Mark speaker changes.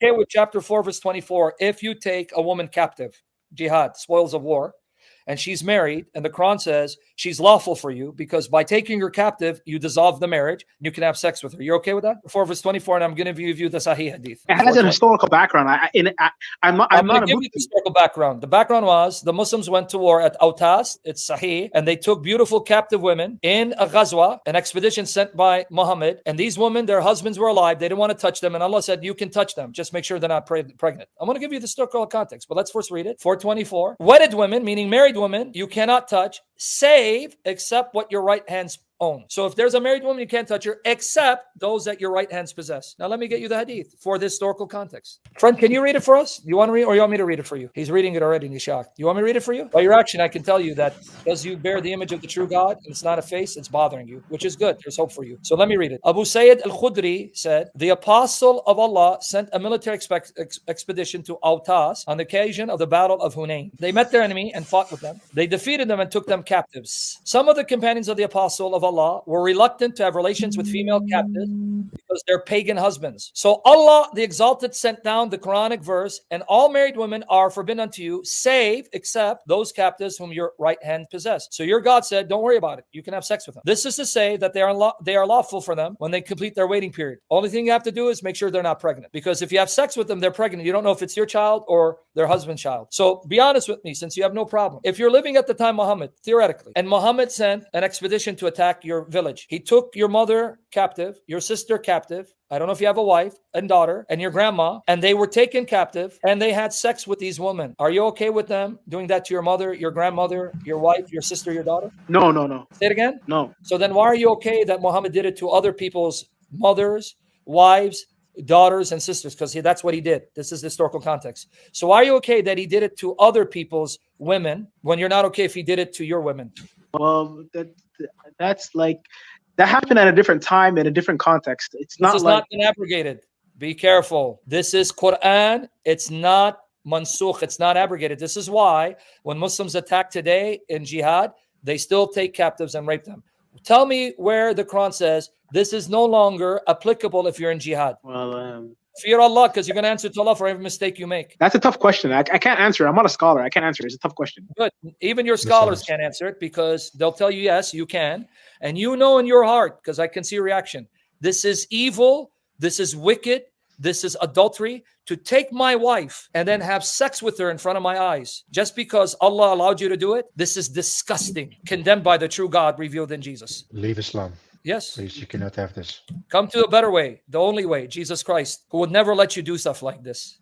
Speaker 1: okay with chapter 4, verse 24, if you take a woman captive, jihad, spoils of war, and she's married, and the Quran says she's lawful for you because by taking her captive, you dissolve the marriage, and you can have sex with her. You're okay with that? 4 verse 24, and I'm going to give you the Sahih Hadith.
Speaker 2: It has a historical background. I'm
Speaker 1: going
Speaker 2: not
Speaker 1: to give you the historical background. The background was the Muslims went to war at Autas, it's Sahih, and they took beautiful captive women in a ghazwa, an expedition sent by Muhammad, and these women, their husbands were alive. They didn't want to touch them, and Allah said, you can touch them. Just make sure they're not pregnant. I'm going to give you the historical context, but let's first read it. 424. Wedded women, meaning married women, you cannot touch, save except what your right hand's own. So if there's a married woman, you can't touch her except those that your right hands possess. Now let me get you the hadith for this historical context. Friend, can you read it for us? You want to read, or you want me to read it for you? He's reading it already and he's shocked. You want me to read it for you? By your action, I can tell you that because you bear the image of the true God, and it's not a face, it's bothering you, which is good. There's hope for you. So let me read it. Abu Sayyid al-Khudri said, the apostle of Allah sent a military expedition to Autas on the occasion of the battle of Hunayn. They met their enemy and fought with them. They defeated them and took them captives. Some of the companions of the apostle of Allah were reluctant to have relations with female captives because they're pagan husbands. So Allah, the Exalted, sent down the Quranic verse, and all married women are forbidden unto you, save except those captives whom your right hand possess. So your God said, don't worry about it. You can have sex with them. This is to say that they are lawful for them when they complete their waiting period. Only thing you have to do is make sure they're not pregnant. Because if you have sex with them, they're pregnant. You don't know if it's your child or their husband's child. So be honest with me, since you have no problem. If you're living at the time Muhammad, theoretically, and Muhammad sent an expedition to attack your village, he took your mother captive, your sister captive, I don't know if you have a wife and daughter, and your grandma, and they were taken captive, and they had sex with these women. Are you okay with them doing that to your mother, your grandmother, your wife, your sister, your daughter?
Speaker 2: No.
Speaker 1: Say it again?
Speaker 2: No.
Speaker 1: So then why are you okay that Muhammad did it to other people's mothers, wives, daughters, and sisters? Because that's what he did. This is the historical context. So why are you okay that he did it to other people's women when you're not okay if he did it to your women?
Speaker 2: Well, that's like, that happened at a different time in a different context. It's not
Speaker 1: this is
Speaker 2: like,
Speaker 1: not been abrogated. Be careful. This is Quran. It's not mansukh. It's not abrogated. This is why when Muslims attack today in jihad, they still take captives and rape them. Tell me where the Quran says this is no longer applicable if you're in jihad.
Speaker 2: Well,
Speaker 1: fear Allah, because you're going to answer to Allah for every mistake you make.
Speaker 2: That's a tough question. I can't answer. I'm not a scholar. I can't answer. It's a tough question.
Speaker 1: Good. Even your scholars can't answer it because they'll tell you, yes, you can. And you know in your heart, because I can see your reaction, this is evil, this is wicked, this is adultery, to take my wife and then have sex with her in front of my eyes. Just because Allah allowed you to do it, this is disgusting, condemned by the true God revealed in Jesus.
Speaker 3: Leave Islam.
Speaker 1: Yes.
Speaker 3: Please, you cannot have this.
Speaker 1: Come to a better way, the only way, Jesus Christ, who would never let you do stuff like this.